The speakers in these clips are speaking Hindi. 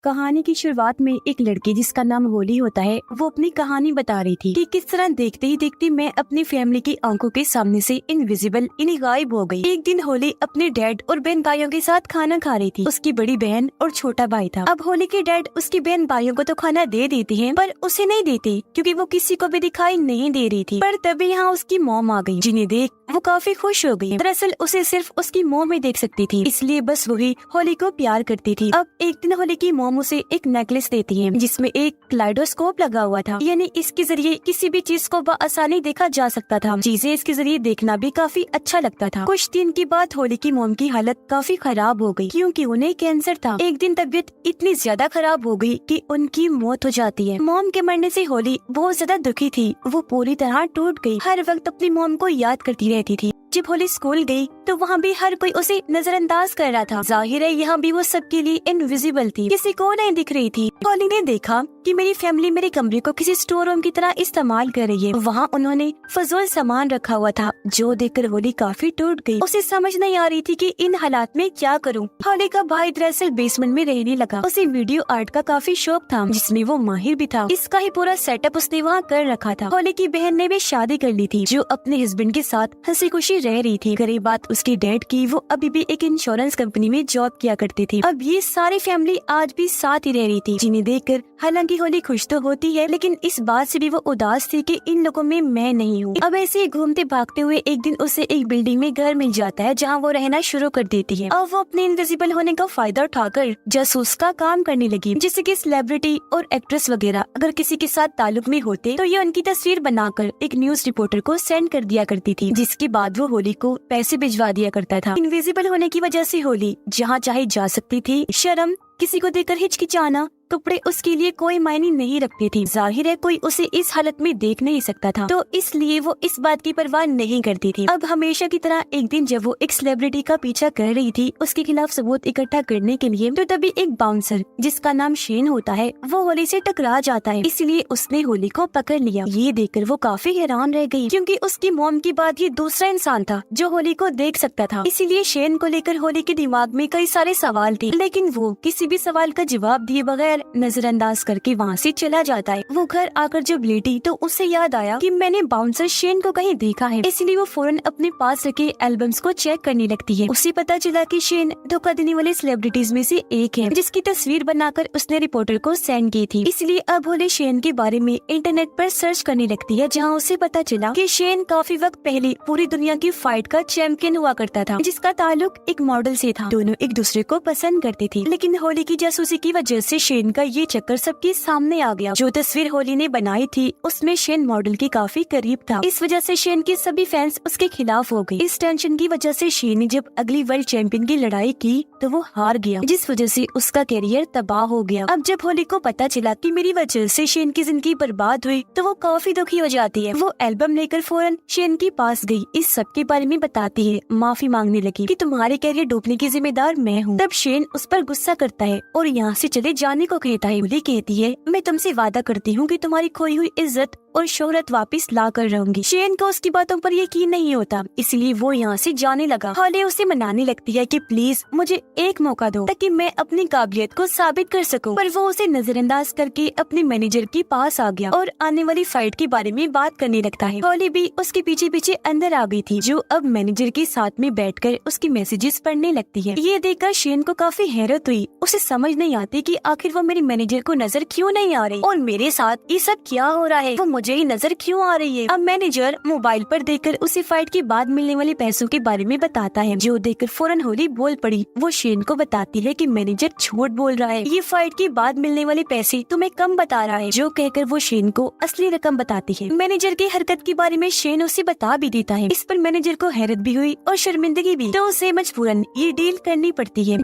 कहानी की शुरुआत में एक लड़की जिसका नाम होली होता है वो अपनी कहानी बता रही थी कि किस तरह देखते ही देखते मैं अपनी फैमिली की आंखों के सामने से इनविजिबल गायब हो गई। एक दिन होली अपने डैड और बहन भाइयों के साथ खाना खा रही थी। उसकी बड़ी बहन और छोटा भाई था। अब होली के डैड उसकी बहन भाइयों को तो खाना दे देते हैं पर उसे नहीं देते क्योंकि वो किसी को भी दिखाई नहीं दे रही थी। पर तभी यहाँ उसकी मॉम आ गई जिन्हें देख वो काफी खुश हो गई। दरअसल उसे सिर्फ उसकी मॉम ही देख सकती थी, इसलिए बस वही होली को प्यार करती थी। अब एक दिन होली की मॉम उसे एक नेकलेस देती है जिसमें एक क्लाइडोस्कोप लगा हुआ था, यानी इसके जरिए किसी भी चीज को बआसानी देखा जा सकता था। चीजें इसके जरिए देखना भी काफी अच्छा लगता था। कुछ दिन की बाद होली की मॉम की हालत काफी खराब हो गई क्योंकि उन्हें कैंसर था। एक दिन तबीयत इतनी ज्यादा खराब हो गई कि उनकी मौत हो जाती है। मॉम के मरने से होली बहुत ज्यादा दुखी थी। वो पूरी तरह टूट गई, हर वक्त अपनी मॉम को याद करती रहती थी। जब होली स्कूल गई तो वहाँ भी हर कोई उसे नजरअंदाज कर रहा था। जाहिर है यहाँ भी वो सबके लिए इनविजिबल थी, किसी को नहीं दिख रही थी। होली ने देखा कि मेरी फैमिली मेरे कमरे को किसी स्टोर रूम की तरह इस्तेमाल कर रही है। वहाँ उन्होंने फजूल सामान रखा हुआ था जो देखकर होली काफी टूट गई। उसे समझ नहीं आ रही थी कि इन हालात में क्या करूँ। होली का भाई दरअसल बेसमेंट में रहने लगा। उसे वीडियो आर्ट का काफी शौक था जिसमें वो माहिर भी था। इसका ही पूरा सेटअप उसने वहाँ कर रखा था। होली की बहन ने भी शादी कर ली थी जो अपने हस्बैंड के साथ हंसी खुशी रह रही थी। गरीब बात उसके डैड की, वो अभी भी एक इंश्योरेंस कंपनी में जॉब किया करती थी। अब ये सारी फैमिली आज भी साथ ही रह रही थी जिन्हें देखकर हालांकि होली खुश तो होती है लेकिन इस बात से भी वो उदास थी कि इन लोगों में मैं नहीं हूँ। अब ऐसे ही घूमते भागते हुए एक दिन उसे एक बिल्डिंग में घर मिल जाता है जहाँ वो रहना शुरू कर देती है। अब वो अपने इनविजिबल होने का फायदा उठाकर जासूस का काम करने लगी। जैसे कि सेलिब्रिटी और एक्ट्रेस वगैरह अगर किसी के साथ ताल्लुक में होते तो ये उनकी तस्वीर बनाकर एक न्यूज रिपोर्टर को सेंड कर दिया करती थी, जिसके बाद वो होली को पैसे भिजवा दिया करता था। इनविजिबल होने की वजह से होली जहाँ चाहे जा सकती थी। शर्म, किसी को देखकर हिचकिचाना, कपड़े उसके लिए कोई मायने नहीं रखते थे। जाहिर है कोई उसे इस हालत में देख नहीं सकता था, तो इसलिए वो इस बात की परवाह नहीं करती थी। अब हमेशा की तरह एक दिन जब वो एक सेलिब्रिटी का पीछा कर रही थी उसके खिलाफ सबूत इकट्ठा करने के लिए, तो तभी एक बाउंसर जिसका नाम शेन होता है वो होली से टकरा जाता है, इसलिए उसने होली को पकड़ लिया। ये देखकर वो काफी हैरान रह गई क्योंकि उसकी मॉम के बाद ये दूसरा इंसान था जो होली को देख सकता था। इसीलिए शेन को लेकर होली के दिमाग में कई सारे सवाल थे, लेकिन वो किसी भी सवाल का जवाब दिए बगैर नजरअंदाज करके वहाँ से चला जाता है। वो घर आकर जब लेटी तो उसे याद आया कि मैंने बाउंसर शेन को कहीं देखा है, इसलिए वो फौरन अपने पास रखे एल्बम्स को चेक करने लगती है। उसे पता चला कि शेन धोखा देने वाले सेलिब्रिटीज में से एक है जिसकी तस्वीर बनाकर उसने रिपोर्टर को सेंड की थी। इसलिए अब होली शेन के बारे में इंटरनेट पर सर्च करने लगती है, जहाँ उसे पता चला कि शेन काफी वक्त पहले पूरी दुनिया की फाइट का चैंपियन हुआ करता था जिसका ताल्लुक एक मॉडल से था। दोनों एक दूसरे को पसंद करते थे, लेकिन होली की जासूसी की वजह से शेन का ये चक्कर सबके सामने आ गया। जो तस्वीर होली ने बनाई थी उसमें शेन मॉडल के काफी करीब था। इस वजह से शेन के सभी फैंस उसके खिलाफ हो गए। इस टेंशन की वजह से शेन ने जब अगली वर्ल्ड चैंपियन की लड़ाई की तो वो हार गया, जिस वजह से उसका कैरियर तबाह हो गया। अब जब होली को पता चला कि मेरी वजह से शेन की जिंदगी बर्बाद हुई तो वो काफी दुखी हो जाती है। वो एल्बम लेकर फौरन शेन के पास गई, इस सब के बारे में बताती है, माफी मांगने लगी कि तुम्हारे कैरियर डूबने की जिम्मेदार मैं हूँ। तब शेन उस पर गुस्सा करता है और यहाँ से चले जाने को कहता है। होली कहती है, मैं तुमसे वादा करती हूँ कि तुम्हारी खोई हुई इज्जत और शोहरत वापस ला कर रहूंगी। शेन को उसकी बातों पर यकीन नहीं होता, इसलिए वो यहाँ से जाने लगा। होली उसे मनाने लगती है कि प्लीज मुझे एक मौका दो ताकि मैं अपनी काबिलियत को साबित कर सकूं। पर वो उसे नजरअंदाज करके अपने मैनेजर के पास आ गया और आने वाली फाइट के बारे में बात करने लगता है। होली भी उसके पीछे पीछे अंदर आ गई थी, जो अब मैनेजर के साथ में बैठकर उसकी मैसेजेस पढ़ने लगती है। ये देखकर शेन को काफी हैरत हुई। उसे समझ नहीं आती कि आखिर वो मेरे मैनेजर को नजर क्यों नहीं आ रही और मेरे साथ ये सब क्या हो रहा है, वो मुझे ही नजर क्यों आ रही है। अब मैनेजर मोबाइल पर देखकर उसे फाइट के बाद मिलने वाले पैसों के बारे में बताता है, जो देखकर फौरन होली बोल पड़ी। वो शेन को बताती है कि मैनेजर झूठ बोल रहा है, ये फाइट के बाद मिलने वाले पैसे तुम्हें कम बता रहा है, जो कहकर वो शेन को असली रकम बताती है। मैनेजर की हरकत के बारे में शेन उसे बता भी देता है। इस पर मैनेजर को हैरत भी हुई और शर्मिंदगी भी, तो उसे मजबूरन ये डील करनी पड़ती है।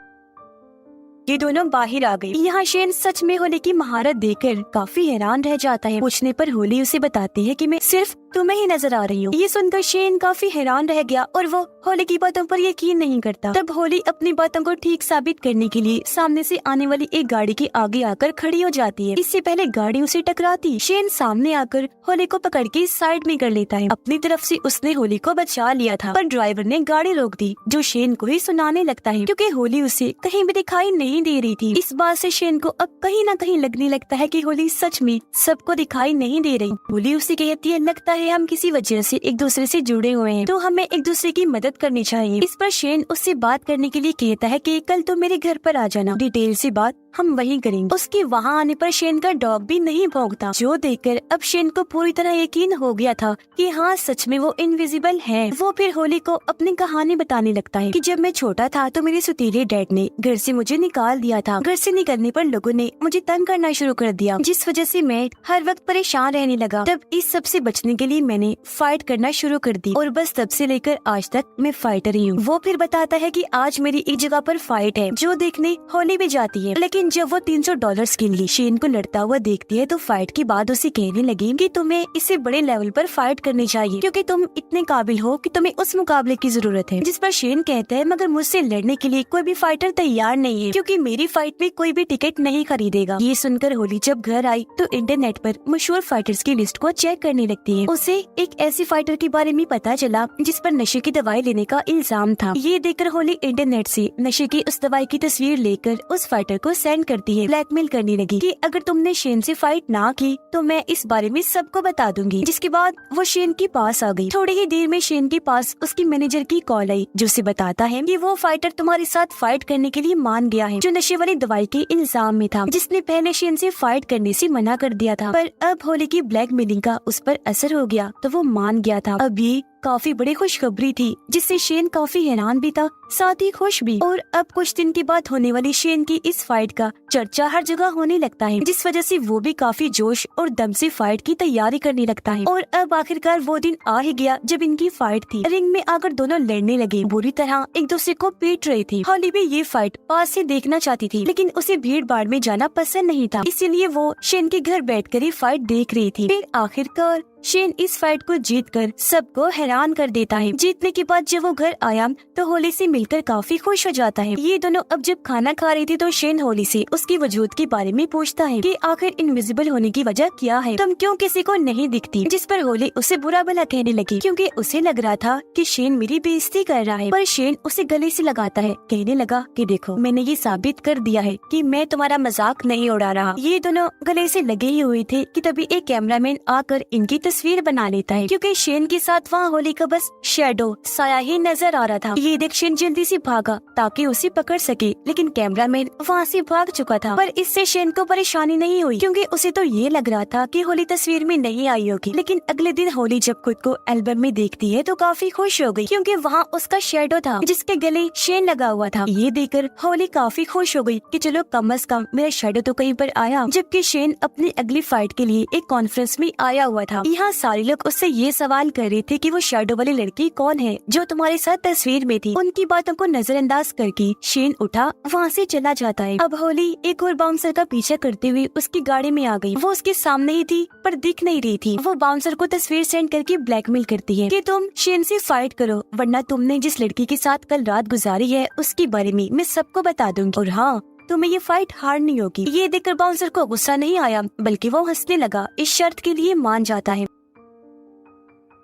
ये दोनों बाहर आ गई। यहाँ शेन सच में होली की महारत देखकर काफी हैरान रह जाता है। पूछने पर होली उसे बताती है कि मैं सिर्फ तुम्हें ही नजर आ रही हूँ। ये सुनकर शेन काफी हैरान रह गया और वो होली की बातों पर यकीन नहीं करता। तब होली अपनी बातों को ठीक साबित करने के लिए सामने से आने वाली एक गाड़ी के आगे आकर खड़ी हो जाती है। इससे पहले गाड़ी उसे टकराती, शेन सामने आकर होली को पकड़ के साइड में कर लेता है। अपनी तरफ से उसने होली को बचा लिया था, पर ड्राइवर ने गाड़ी रोक दी, जो शेन को ही सुनाने लगता है क्योंकि होली उसे कहीं भी दिखाई नहीं नहीं दे रही थी। इस बात से शेन को अब कहीं ना कहीं लगने लगता है कि होली सच में सबको दिखाई नहीं दे रही। होली उसे कहती है, लगता है हम किसी वजह से एक दूसरे से जुड़े हुए हैं, तो हमें एक दूसरे की मदद करनी चाहिए। इस पर शेन उससे बात करने के लिए कहता है कि कल तो मेरे घर पर आ जाना, डिटेल से बात हम वहीं करेंगे। उसके वहाँ आने पर शेन का डॉग भी नहीं भौंकता, जो देखकर अब शेन को पूरी तरह यकीन हो गया था कि हाँ सच में वो इनविजिबल है। वो फिर होली को अपनी कहानी बताने लगता है कि जब मैं छोटा था तो मेरे सुतीले डैड ने घर से मुझे निकाल दिया था। घर से निकलने पर लोगों ने मुझे तंग करना शुरू कर दिया, जिस वजह से मैं हर वक्त परेशान रहने लगा। तब इस सब से बचने के लिए मैंने फाइट करना शुरू कर दी और बस तब से लेकर आज तक मैं फाइटर ही हूँ। वो फिर बताता है कि आज मेरी एक जगह पर फाइट है, जो देखने होली भी जाती है। लेकिन जब वो $300 के लिए शेन को लड़ता हुआ देखती है तो फाइट के बाद उसे कहने लगी कि तुम्हें इससे बड़े लेवल पर फाइट करनी चाहिए, क्योंकि तुम इतने काबिल हो कि तुम्हें उस मुकाबले की जरूरत है। जिस पर शेन कहता है, मगर मुझसे लड़ने के लिए कोई भी फाइटर तैयार नहीं है, क्योंकि मेरी फाइट में कोई भी टिकट नहीं खरीदेगा। ये सुनकर होली जब घर आई तो इंटरनेट पर मशहूर फाइटर्स की लिस्ट को चेक करने लगती है। उसे एक ऐसी फाइटर के बारे में पता चला जिस पर नशे की दवाई लेने का इल्जाम था। ये देखकर होली इंटरनेट से नशे की उस दवाई की तस्वीर लेकर उस फाइटर को सेंड करती है। ब्लैकमेल करने लगी कि अगर तुमने शेन से फाइट ना की तो मैं इस बारे में सबको बता दूंगी। जिसके बाद वो शेन के पास आ गई। थोड़ी ही देर में शेन के पास उसकी मैनेजर की कॉल आई, जो उसे बताता है कि वो फाइटर तुम्हारे साथ फाइट करने के लिए मान गया है, जो नशे वाली दवाई के इल्जाम में था, जिसने पहले शेन से फाइट करने से मना कर दिया था। पर अब होली की ब्लैकमेलिंग का उस पर असर हो गया तो वो मान गया था। अब ये काफी बड़ी खुशखबरी थी, जिससे शेन काफी हैरान भी था, साथ ही खुश भी। और अब कुछ दिन के बाद होने वाली शेन की इस फाइट का चर्चा हर जगह होने लगता है, जिस वजह से वो भी काफी जोश और दम से फाइट की तैयारी करने लगता है। और अब आखिरकार वो दिन आ ही गया जब इनकी फाइट थी। रिंग में आकर दोनों लड़ने लगे, बुरी तरह एक दूसरे को पीट रही थी। होली भी ये फाइट पास से देखना चाहती थी, लेकिन उसे भीड़ भाड़ में जाना पसंद नहीं था, इसीलिए वो शेन के घर बैठकर ही फाइट देख रही थी। फिर आखिरकार शेन इस फाइट को जीतकर सबको हैरान कर देता है। जीतने के बाद जब वो घर आया तो होली से मिलकर काफी खुश हो जाता है। ये दोनों अब जब खाना खा रही थी तो शेन होली से उसकी वजूद के बारे में पूछता है कि आखिर इनविजिबल होने की वजह क्या है, तुम क्यों किसी को नहीं दिखती। जिस पर होली उसे बुरा भला कहने लगी, क्योंकि उसे लग रहा था कि शेन मेरी बेइज्जती कर रहा है। पर शेन उसे गले से लगाता है, कहने लगा कि देखो मैंने ये साबित कर दिया है कि मैं तुम्हारा मजाक नहीं उड़ा रहा। ये दोनों गले से लगे ही हुए थे कि तभी एक कैमरामैन आकर इनकी तस्वीर बना लेता है, क्योंकि शेन के साथ वहाँ होली का बस शैडो साया ही नजर आ रहा था। ये देख शेन जल्दी से भागा ताकि उसे पकड़ सके, लेकिन कैमरामैन वहाँ से भाग चुका था। पर इससे शेन को परेशानी नहीं हुई, क्योंकि उसे तो ये लग रहा था कि होली तस्वीर में नहीं आई होगी। लेकिन अगले दिन होली जब खुद को एल्बम में देखती है तो काफी खुश हो गई, क्योंकि वहाँ उसका शैडो था जिसके गले शेन लगा हुआ था। ये देखकर होली काफी खुश हो गई कि चलो कम से कम मेरा शैडो तो कहीं पर आया। जबकि शेन अपनी अगली फाइट के लिए एक कॉन्फ्रेंस में आया हुआ था। यहाँ सारे लोग उससे ये सवाल कर रहे थे कि वो शैडो वाली लड़की कौन है जो तुम्हारे साथ तस्वीर में थी। उनकी बातों को नजरअंदाज करके शेन उठा वहाँ से चला जाता है। अब होली एक और बाउंसर का पीछा करते हुए उसकी गाड़ी में आ गई। वो उसके सामने ही थी पर दिख नहीं रही थी। वो बाउंसर को तस्वीर सेंड करके ब्लैकमेल करती है कि तुम शेन से फाइट करो, वरना तुमने जिस लड़की के साथ कल रात गुजारी है उसके बारे में मैं सबको बता दूंगी, और हाँ तुम्हें ये फाइट हारनी होगी। ये देखकर बाउंसर को गुस्सा नहीं आया, बल्कि वो हंसने लगा। इस शर्त के लिए मान जाता है।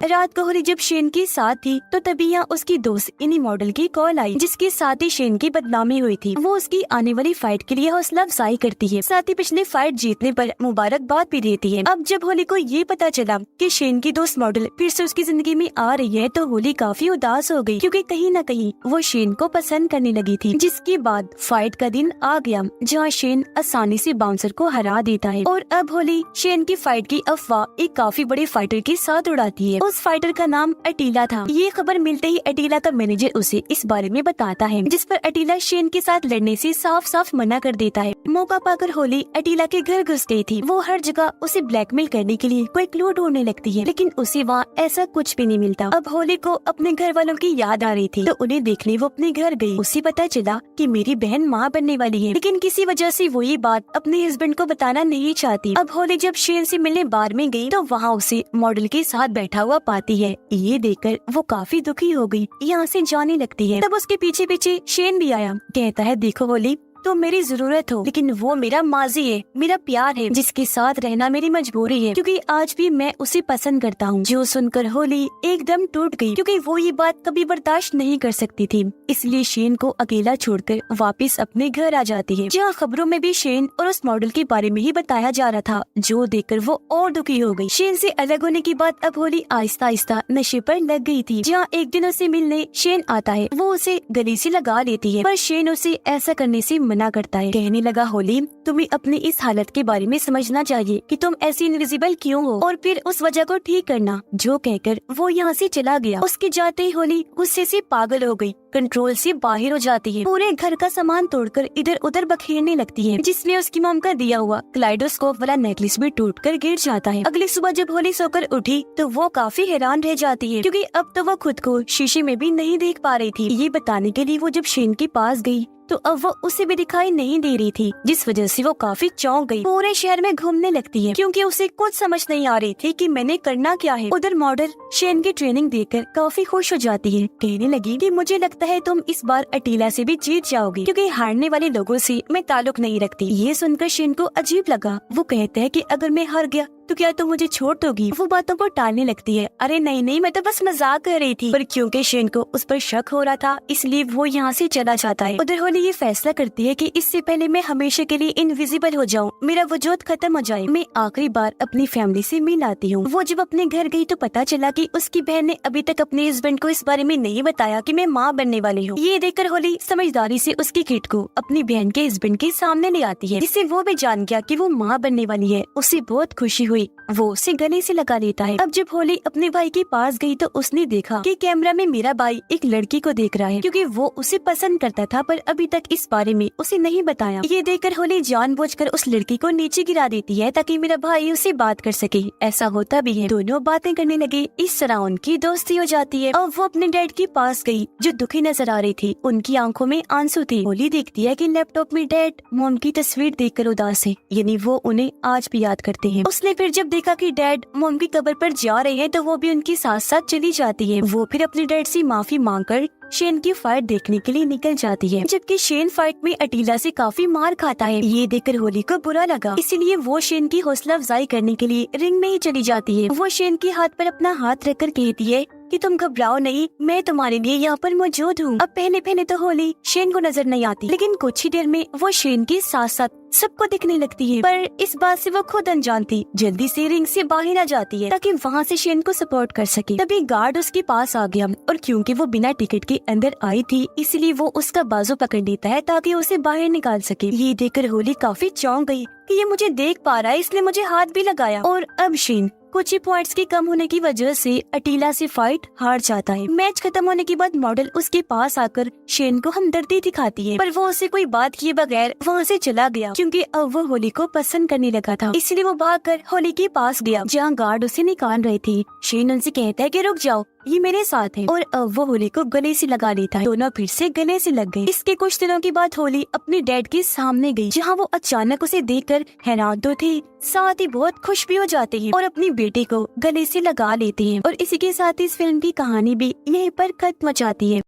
रात को होली जब शेन के साथ थी तो तभी यहाँ उसकी दोस्त इन्हीं मॉडल की कॉल आई, जिसके साथ ही शेन की बदनामी हुई थी। वो उसकी आने वाली फाइट के लिए हौसला अफजाई करती है, साथ ही पिछले फाइट जीतने पर मुबारकबाद भी देती है। अब जब होली को ये पता चला कि शेन की दोस्त मॉडल फिर से उसकी जिंदगी में आ रही है तो होली काफी उदास हो गई, क्योंकि कहीं न कहीं वो शेन को पसंद करने लगी थी। जिसके बाद फाइट का दिन आ गया जहाँ शेन आसानी से बाउंसर को हरा देता है। और अब होली शेन की फाइट की अफवाह एक काफी बड़े फाइटर के साथ उड़ाती है। उस फाइटर का नाम अटीला था। ये खबर मिलते ही अटीला का मैनेजर उसे इस बारे में बताता है, जिस पर अटीला शेन के साथ लड़ने से साफ साफ मना कर देता है। मौका पाकर होली अटीला के घर घुस गई थी। वो हर जगह उसे ब्लैकमेल करने के लिए कोई क्लू ढूंढने लगती है, लेकिन उसे वहाँ ऐसा कुछ भी नहीं मिलता। अब होली को अपने घर वालों की याद आ रही थी तो उन्हें देखने वो अपने घर गई। उसे पता चला कि मेरी बहन माँ बनने वाली है, लेकिन किसी वजह से वो ये बात अपने हस्बैंड को बताना नहीं चाहती। अब होली जब शेन से मिलने बार में गई तो वहाँ उसे मॉडल के साथ बैठा हुआ पाती है। ये देखकर वो काफी दुखी हो गई, यहाँ से जाने लगती है। तब उसके पीछे पीछे शेन भी आया, कहता है देखो होली तुम मेरी जरूरत हो, लेकिन वो मेरा माजी है, मेरा प्यार है, जिसके साथ रहना मेरी मजबूरी है, क्योंकि आज भी मैं उसे पसंद करता हूँ। जो सुनकर होली एकदम टूट गई, क्योंकि वो ये बात कभी बर्दाश्त नहीं कर सकती थी। इसलिए शेन को अकेला छोड़कर वापस अपने घर आ जाती है, जहाँ खबरों में भी शेन और उस मॉडल के बारे में ही बताया जा रहा था, जो देखकर वो और दुखी हो गई। शेन से अलग होने के बाद अब होली आहिस्ता आहिस्ता नशे पर लग गई थी। जहाँ एक दिन उसे मिलने शेन आता है, वो उसे गले से लगा लेती है, पर शेन उसे ऐसा करने से मना करता है। कहने लगा, होली तुम्हें अपनी इस हालत के बारे में समझना चाहिए कि तुम ऐसी इनविजिबल क्यों हो, और फिर उस वजह को ठीक करना। जो कहकर वो यहाँ से चला गया। उसके जाते ही होली गुस्से से पागल हो गई, कंट्रोल से बाहर हो जाती है, पूरे घर का सामान तोड़कर इधर उधर बखेरने लगती है, जिसमें उसकी मॉम का दिया हुआ क्लाइडोस्कोप वाला नेकलेस भी टूटकर गिर जाता है। अगली सुबह जब होली सोकर उठी तो वो काफी हैरान रह जाती है, क्योंकि अब तो वो खुद को शीशे में भी नहीं देख पा रही थी। ये बताने के लिए वो जब शेन के पास गई तो अब वो उसे भी दिखाई नहीं दे रही थी, जिस वजह से वो काफी चौंक गई। पूरे शहर में घूमने लगती है, क्योंकि उसे कुछ समझ नहीं आ रही थी कि मैंने करना क्या है। उधर मॉडल शेन की ट्रेनिंग देखकर काफी खुश हो जाती है। कहने लगी कि मुझे लगता है तुम इस बार अटीला से भी जीत जाओगी, क्योंकि हारने वाले लोगों से मैं ताल्लुक नहीं रखती। ये सुनकर शेन को अजीब लगा। वो कहता है कि अगर मैं हार गया तो क्या तुम मुझे छोड़ दोगी? वो बातों को टालने लगती है। अरे नहीं नहीं, मैं तो बस मजाक कर रही थी। पर क्योंकि शेन को उस पर शक हो रहा था, इसलिए वो यहाँ से चला जाता है। उधर होली ये फैसला करती है कि इससे पहले मैं हमेशा के लिए इनविजिबल हो जाऊँ, मेरा वजूद खत्म हो जाए, मैं आखिरी बार अपनी फैमिली से मिल आती हूँ। वो जब अपने घर गई तो पता चला कि उसकी बहन ने अभी तक अपने हस्बैंड को इस बारे में नहीं बताया कि मैं माँ बनने वाली हूँ। ये देखकर होली समझदारी से उसकी किट को अपनी बहन के हस्बैंड के सामने ले आती है, जिससे वो भी जान गया कि वो माँ बनने वाली है। उसे बहुत खुशी हुई, वो उसे गले से लगा लेता है। अब जब होली अपने भाई के पास गई तो उसने देखा कि कैमरा में मेरा भाई एक लड़की को देख रहा है, क्योंकि वो उसे पसंद करता था, पर अभी तक इस बारे में उसे नहीं बताया। ये देखकर होली जानबूझकर उस लड़की को नीचे गिरा देती है ताकि मेरा भाई उसे बात कर सके। ऐसा होता भी है, दोनों बातें करने लगे। इस तरह उनकी दोस्ती हो जाती है। अब वो अपने डैड के पास गई, जो दुखी नजर आ रही थी। उनकी आंखों में आंसू थे। होली देखती है कि लैपटॉप में डैड मॉम की तस्वीर देखकर उदास है, यानी वो उन्हें आज भी याद करते हैं। उसने फिर जब देखा कि डैड मॉम की कब्र पर जा रहे हैं तो वो भी उनके साथ साथ चली जाती है। वो फिर अपने डैड से माफी मांगकर शेन की फाइट देखने के लिए निकल जाती है, जबकि शेन फाइट में अटीला से काफी मार खाता है। ये देखकर होली को बुरा लगा, इसीलिए वो शेन की हौसला अफजाई करने के लिए रिंग में ही चली जाती है। वो शेन के हाथ पर अपना हाथ रखकर कहती है कि तुम घबराओ नहीं, मैं तुम्हारे लिए यहाँ पर मौजूद हूँ। अब पहले पहले तो होली शेन को नजर नहीं आती, लेकिन कुछ ही देर में वो शेन के साथ साथ सबको दिखने लगती है। पर इस बात से वो खुद अनजान थी, जल्दी से रिंग से बाहर आ जाती है ताकि वहाँ से शेन को सपोर्ट कर सके। तभी गार्ड उसके पास आ गया, और क्योंकि वो बिना टिकट के अंदर आई थी, इसलिए वो उसका बाजू पकड़ लेता है ताकि उसे बाहर निकाल सके। ये देखकर होली काफी चौंक गई कि ये मुझे देख पा रहा है, इसलिए मुझे हाथ भी लगाया। और अब शेन कुछ ही पॉइंट्स के कम होने की वजह से अटीला से फाइट हार जाता है। मैच खत्म होने के बाद मॉडल उसके पास आकर शेन को हमदर्दी दिखाती है, पर वो उसे कोई बात किए बगैर वहाँ से चला गया, क्योंकि अब वो होली को पसंद करने लगा था। इसलिए वो भागकर होली के पास गया, जहाँ गार्ड उसे निकाल रहे थे। शेन उनसे कहता है कि रुक जाओ, ये मेरे साथ है, और अब वो होली को गले से लगा लेता है। दोनों फिर से गले से लग गए। इसके कुछ दिनों के बाद होली अपने डैड के सामने गई, जहाँ वो अचानक उसे देखकर हैरान तो थे, साथ ही बहुत खुश भी हो जाते हैं और अपनी बेटी को गले से लगा लेते हैं। और इसी के साथ इस फिल्म की कहानी भी यहीं पर खत्म हो जाती है।